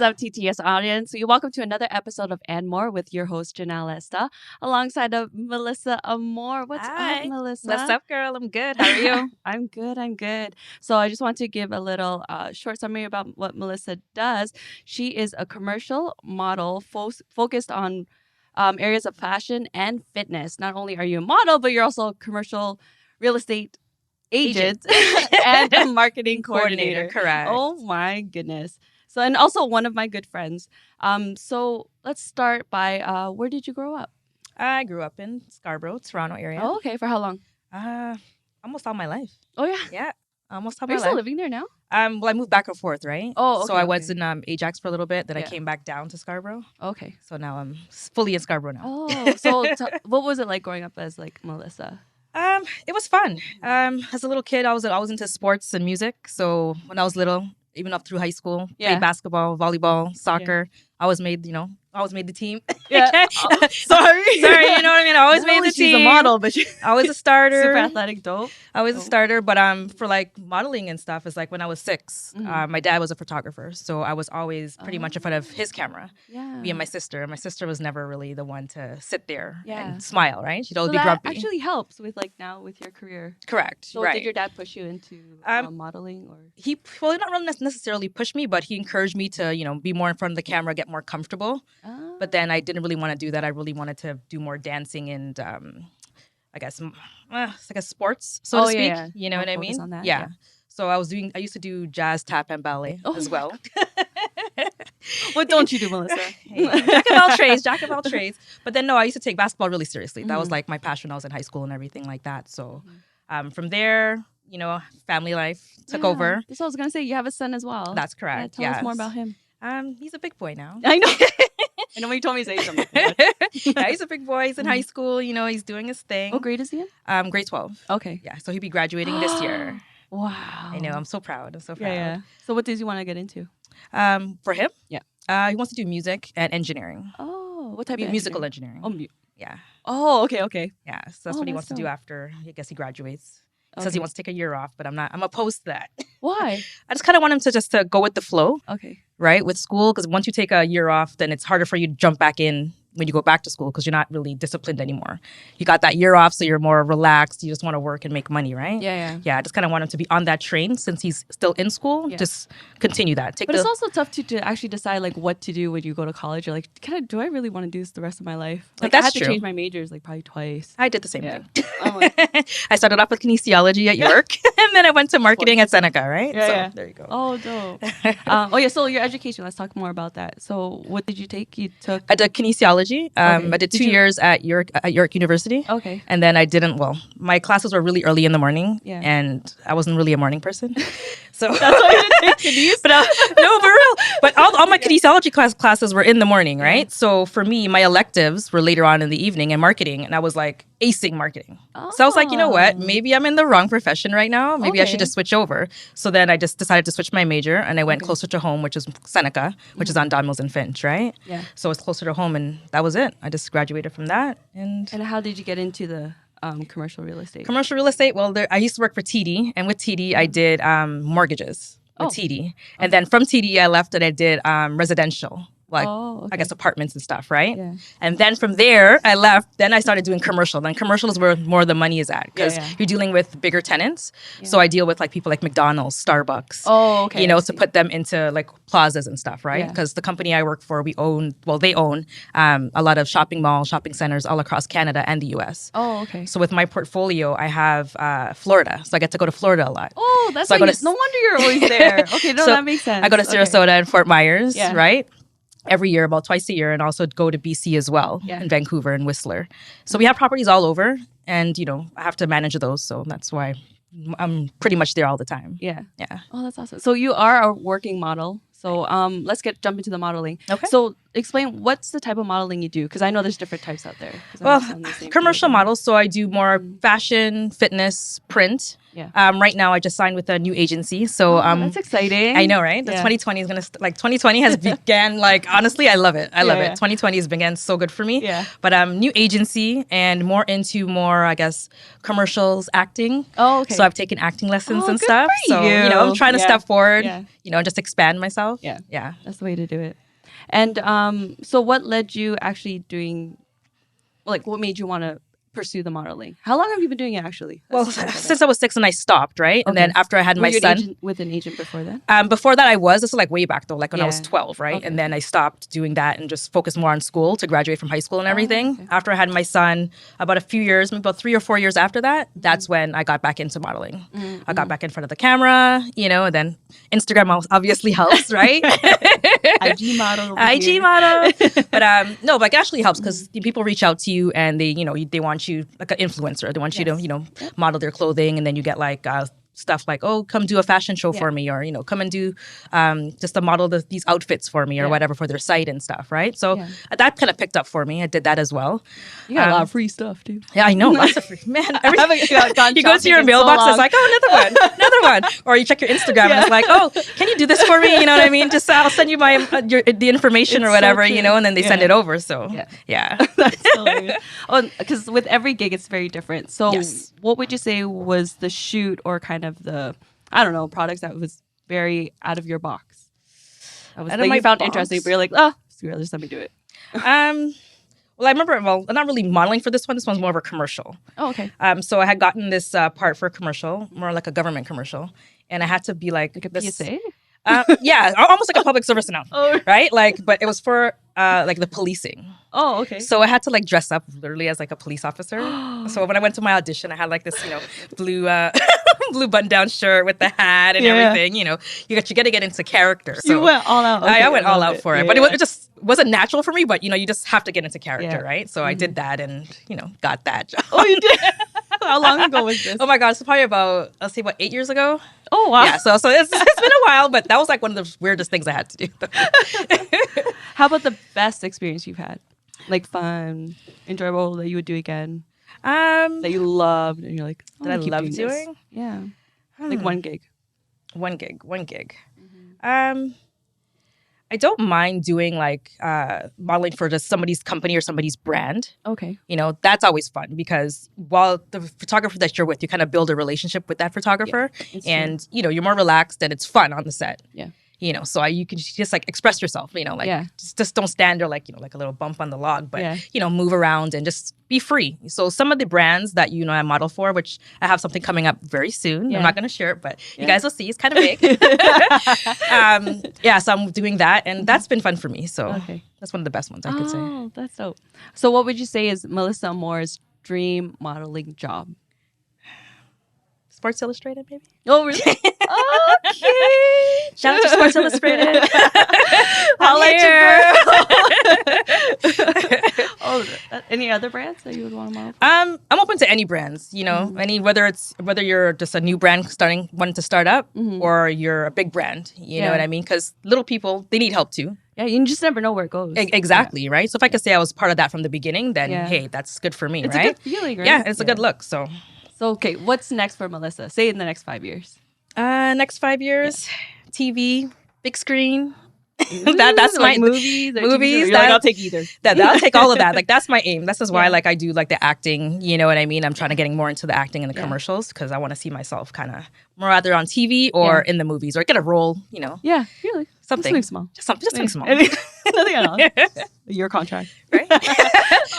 up, TTS audience? So welcome to another episode of And More with your host, Janelle Estaa, alongside of Melyssa Amour. What's Hi. up, Melyssa? What's up, girl? I'm good. How are you? I'm good. So I just want to give a little short summary about what Melyssa does. She is a commercial model focused on areas of fashion and fitness. Not only are you a model, but you're also a commercial real estate agent and a marketing coordinator. Correct. Oh my goodness. So, and also one of my good friends. So let's start by where did you grow up? I grew up in Scarborough, Toronto area. Oh, okay. For how long? Almost all my life. Oh, yeah. Yeah, almost all Are my you life. still living there now? Well, I moved back and forth, right? Oh, okay. So I was in Ajax for a little bit, then I Yeah. came back down to Scarborough. Okay. So now I'm fully in Scarborough now. Oh, so what was it like growing up as like Melyssa? It was fun. As a little kid, I was into sports and music. So when I was little, even up through high school, Yeah. played basketball, volleyball, soccer. I always made the team. Yeah. Oh, sorry. Sorry, you know what I mean? I always Not made only the she's team. a model, but she's I was a starter. super athletic, dope. I was a Oh. starter, but for like modeling and stuff, it's like when I was 6, my dad was a photographer, so I was always pretty much in front of his camera. Yeah. Me and my sister. My sister was never really the one to sit there Yeah. and smile, right? She'd So always be that grumpy. actually helps with like now with your career. Correct. So right. did your dad push you into modeling or? He not really necessarily pushed me, but he encouraged me to, be more in front of the camera, get more comfortable. But then I didn't really want to do that. I really wanted to do more dancing and, I guess, it's like a sports, so to Oh, speak. yeah. You know More what I focus mean? on that, yeah. yeah. So I used to do jazz, tap, and ballet as Oh well. What don't you do, Melyssa? Hey, jack of all trades. But then, no, I used to take basketball really seriously. That was Mhm. like my passion when I was in high school and everything like that. So from there, family life took over. That's what I was gonna say. You have a son as well. That's Yeah, correct. tell us more about him. He's a big boy now. I know. I know when you told me to say something. Yeah, he's a big boy. He's in high school. He's doing his thing. What grade is he in? Grade 12. Okay. Yeah, so he'll be graduating this year. Wow. I know. I'm so proud. Yeah. So what does he want to get into? For him? Yeah. He wants to do music and engineering. Oh, what type of Musical engineering? engineering. Yeah. Oh, okay. Yeah. So that's Oh, what he that's wants to do dope. after, I guess, he graduates. He says Okay. he wants to take a year off, but I'm opposed to that. Why? I just kind of want him to just to go with the flow, Okay. right, with school. Because once you take a year off, then it's harder for you to jump back in when you go back to school because you're not really disciplined anymore. You got that year off, so you're more relaxed. You just want to work and make money, right? Yeah. Yeah, I just kind of want him to be on that train since he's still in school. Yeah. Just continue that. But it's also tough to actually decide like what to do when you go to college. You're like, do I really want to do this the rest of my life? Like That's I had to true. change my majors like probably twice. I did the same Yeah. thing. I'm like, I started off with kinesiology at York, and then I went to marketing at Seneca, right? Yeah, so yeah. there you go. oh, dope. So your education. Let's talk more about that. So what did you take? You took. I did kinesiology. Okay. I did Did 2 you- years at York University. Okay. And then I didn't, my classes were really early in the morning. Yeah. And I wasn't really a morning person. So That's why you didn't take kines? But no, for real. But all my kinesiology classes were in the morning, right? Yeah. So for me, my electives were later on in the evening in marketing. And I was like acing marketing. So I was like, you know what? Maybe I'm in the wrong profession right now. Maybe I should Okay. just switch over. So then I just decided to switch my major and I went Okay. closer to home, which is Seneca, which is on Don Mills and Finch, right? Yeah. So it's closer to home and that was it. I just graduated from that. And And how did you get into the commercial real estate? commercial real estate, I used to work for TD. And with TD, I did mortgages with Oh. TD. And then from TD, I left and I did residential. Like, Oh, okay. I guess apartments and stuff, right? Yeah. And then from there, I left. Then I started doing commercial. Then commercial is where more of the money is at because Yeah. you're dealing with bigger tenants. So I deal with like people like McDonald's, Starbucks. Oh, okay. I To see. put them into like plazas and stuff, right? Yeah. Because the company I work for, they own a lot of shopping malls, shopping centers all across Canada and the U.S. Oh, okay. So with my portfolio, I have Florida. So I get to go to Florida a lot. Oh, that's So I why go to- no wonder you're always there. Okay, no, So that makes sense. I go to Okay. Sarasota and Fort Myers, Yeah. right? Every year, about twice a year, and also go to BC as well, Yeah. in Vancouver and Whistler. So we have properties all over, and I have to manage those. So that's why I'm pretty much there all the time. Yeah. Yeah. Oh, that's awesome. So you are a working model. So let's jump into the modeling. Okay. So explain what's the type of modeling you do, because I know there's different types out there. Well, commercial models. So I do more fashion, fitness, print. Yeah. Right now, I just signed with a new agency. So that's exciting. I know, right? The 2020 is gonna like 2020 has began like honestly, I love it. I love it. 2020 has began so good for me. Yeah. But new agency and more into I guess commercials, acting. Oh, okay. So I've taken acting lessons and good stuff. for So you. I'm trying to step forward. Yeah. Just expand myself. Yeah. Yeah. That's the way to do it. And so what led you actually doing, like, what made you want to pursue the modeling? How long have you been doing it, actually? Well, since I was 6 and I stopped, right? And then after I had Were my you son. with an agent before that? Before that, this is like way back though, like when I was 12, right? Okay. And then I stopped doing that and just focused more on school to graduate from high school and everything. Okay. After I had my son, about a few years, maybe about 3 or 4 years after that, that's when I got back into modeling. I got back in front of the camera, and then Instagram obviously helps, right? IG model. IG model. But no, but it actually helps because people reach out to you and they want you like an influencer. They want you to, model their clothing, and then you get like stuff like, oh, come do a fashion show for me, or come and do just to model these outfits for me or whatever for their site and stuff, right? So that kind of picked up for me. I did that as well. You got a lot of free stuff too. Yeah, I know, lots of free. Man, you go to your mailbox, it's like, oh, another one. Or you check your Instagram and it's like, oh, can you do this for me? You know what I mean? Just I'll send you my the information or whatever, and then they send it over. So yeah. That's hilarious. Oh, because with every gig it's very different. So what would you say was the shoot or kind of the, I don't know, products that was very out of your box? That you found interesting, but you're like, oh, screw it, just let me do it. Well, I remember, not really modeling for this one. This one's more of a commercial. Oh, okay. So I had gotten this part for a commercial, more like a government commercial. And I had to be like a PSA? Yeah, almost like a public service announcement, right? Like, but it was for like the policing. Oh, okay. So I had to like dress up literally as like a police officer. So when I went to my audition, I had like this, blue blue button-down shirt with the hat and everything. You got to get into character. So you went all out. Okay, I went all out for it, but it just wasn't natural for me. But you just have to get into character, right? So I did that, and got that job. Oh, you did? How long ago was this? Oh my God, it's probably about 8 years ago. Oh wow. Yeah, so it's been a while, but that was like one of the weirdest things I had to do. How about the best experience you've had? Like fun, enjoyable that you would do again? That you loved and you're like, that I love doing? Yeah. Like one gig. One gig. I don't mind doing like modeling for just somebody's company or somebody's brand. Okay. That's always fun because while the photographer that you're with, you kind of build a relationship with that photographer, and you're more relaxed and it's fun on the set. Yeah. So you can just like express yourself, just don't stand there like, like a little bump on the log, but, move around and just be free. So some of the brands that, I model for, which I have something coming up very soon. Yeah. I'm not going to share it, but you guys will see. It's kind of big. So I'm doing that and that's been fun for me. So that's one of the best ones I could say. Oh, that's dope. So what would you say is Melyssa Amour's dream modeling job? Sports Illustrated, maybe. Oh, really? Okay. Shout out to Sports Illustrated. I'll let you go. Any other brands that you would want to model for? I'm open to any brands. Whether you're just a new brand wanting to start up, or you're a big brand. You know what I mean? Because little people, they need help too. Yeah, you just never know where it goes. Exactly, right? So if I could say I was part of that from the beginning, then hey, that's good for me, it's right? It's a good feeling, right? Yeah, it's a good look. So okay, what's next for Melyssa? Say in the next 5 years. Next 5 years, TV, big screen. That's my movies. Movies. I'll take either. I'll take all of that. Like that's my aim. This is why I do like the acting. You know what I mean? I'm trying to getting more into the acting and the commercials because I want to see myself kind of more either on TV or in the movies or get a role. Yeah, really. Something small. Just something small. Nothing at all. Your contract, right?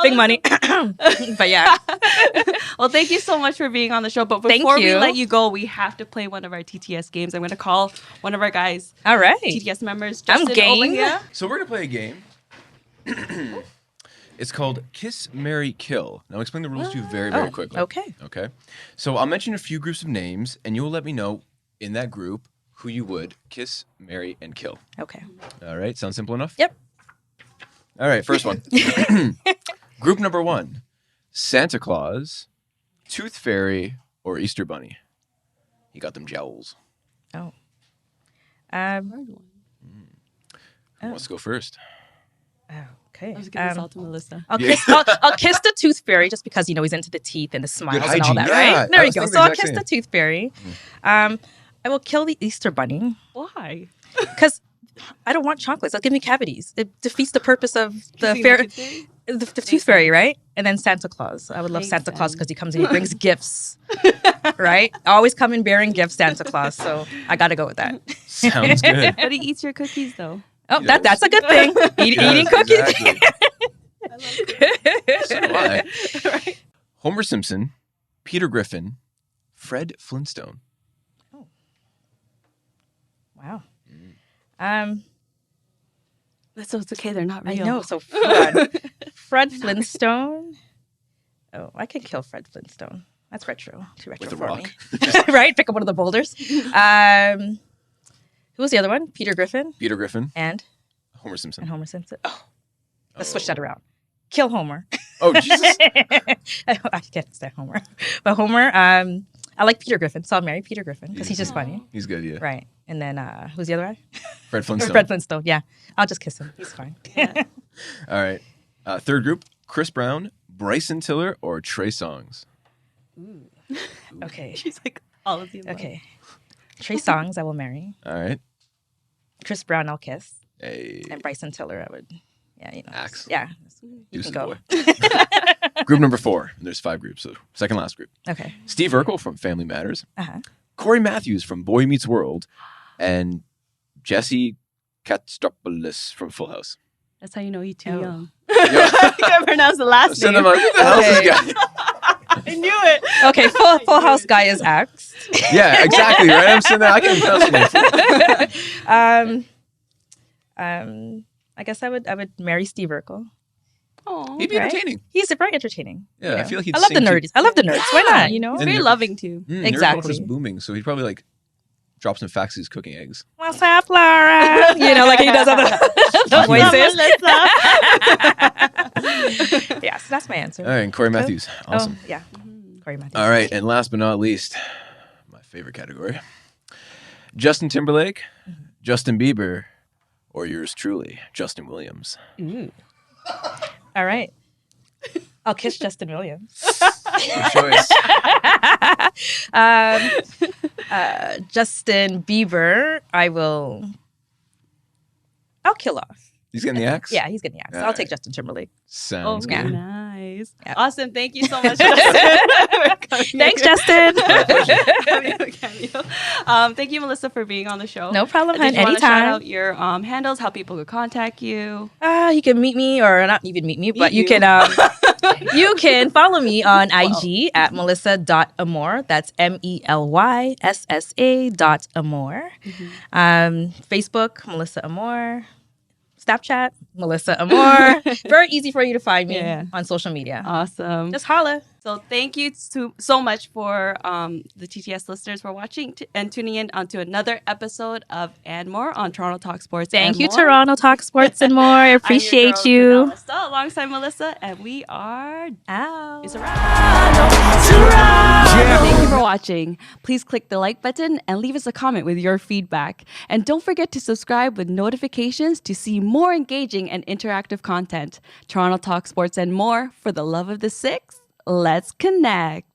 Big money. But yeah. Well, thank you so much for being on the show. But before we let you go, we have to play one of our TTS games. I'm going to call one of our guys. All right. TTS members. Justen, I'm game. over here. So we're going to play a game. It's called Kiss, Marry, Kill. Now I'll explain the rules to you very, very quickly. Okay. Okay. So I'll mention a few groups of names, and you'll let me know in that group who you would kiss, marry, and kill. Okay. All right. Sound simple enough? Yep. All right. First one. Group number 1. Santa Claus, Tooth Fairy, or Easter Bunny. You got them jowls. Oh. Who wants to go first? Okay. I was giving this all to Melyssa. I'll kiss the tooth fairy just because he's into the teeth and the smiles and all hygiene, that, yeah. right? There I you was go. thinking So the I'll exact kiss same. the tooth fairy. I will kill the Easter bunny Why? because I don't want chocolates. That'll give me cavities. It defeats the purpose of the tooth fairy, right? And then Santa Claus. I would love Makes Santa Claus sense. because he comes and he brings gifts, right? Always coming bearing gifts, Santa Claus. So I got to go with that. Sounds good. But he eats your cookies, though. Oh, He does. that's a good thing. Eating cookies. Exactly. So do I. Right. Homer Simpson, Peter Griffin, Fred Flintstone. Wow. So it's okay. They're not real. I know. So Fred Flintstone. Oh, I can kill Fred Flintstone. That's retro. Too retro With a for rock. me. Right? Pick up one of the boulders. Who was the other one? Peter Griffin Peter Griffin, and Homer Simpson. Homer Simpson. Oh, let's switch that around. Kill Homer. Oh, Jesus. I can't stand Homer. But Homer, I like Peter Griffin, so I'll marry Peter Griffin because he's just funny. He's good, yeah. Right. And then who's the other guy? Fred Flintstone. Fred Flintstone. Yeah. I'll just kiss him. He's fine. Yeah. All right. Third group, Chris Brown, Bryson Tiller, or Trey Songz. Okay. She's like all of the above. Okay. Trey Songz, I will marry. All right. Chris Brown, I'll kiss. Hey. And Bryson Tiller, I would, Axe. Yeah. You Deuce can go. boy. Group number 4. There's 5 groups, so second last group. Okay. Steve Urkel from Family Matters, Uh-huh. Corey Matthews from Boy Meets World, and Jesse Katstropoulos from Full House. That's how you know you're too Oh. young. You can't pronounce the last Send name. them out. Who the hell is this guy? I knew it. Okay, Full House guy is axed. Yeah, exactly, right? I'm saying that. I can't pronounce the name. I guess I would marry Steve Urkel. Oh, He'd be Right? entertaining. He's very entertaining. Yeah, I feel like he'd I love the sing to- nerds. I love the nerds. Why not? You know. And very they're- loving too. Nerd Exactly. culture's booming, so he'd probably like drop some facts he's cooking eggs. What's up, Laura? You know, like he does all the voices. Yeah, so that's my answer. All right, and Corey Matthews. Awesome. Oh, yeah. Corey Matthews. All right, and last but not least, my favorite category. Justin Timberlake, Justin Bieber, or yours truly, Justin Williams. All right. I'll kiss Justin Williams. Good choice. Justin Bieber, I'll kill off. He's getting the axe? Yeah, he's getting the axe. All I'll right. take Justin Timberlake. Sounds Okay, good. nice. Yeah. Awesome. Thank you so much. Justin. Thanks, Justin. Thank you, Melyssa, for being on the show. No problem, Did hon. you want to shout Anytime. out your handles, how people could contact you? You can meet me, or not even meet me, but you. you can you can follow me on IG at Melyssa.Amour. That's MELYSSA.Amour. Facebook, Melyssa Amour. Snapchat, Melyssa Amour. Very easy for you to find me Yeah. on social media. Awesome. Just holla. So thank you so much for the TTS listeners for watching and tuning in onto another episode of And More on Toronto Talk Sports. Thank and you, More. Toronto Talk Sports and more. I appreciate I'm your girl, you. Janelle Estaa, alongside Melyssa, and we are Ow. It's a wrap. Thank you for watching. Please click the like button and leave us a comment with your feedback. And don't forget to subscribe with notifications to see more engaging and interactive content. Toronto Talk Sports and More. For the love of the six, let's connect.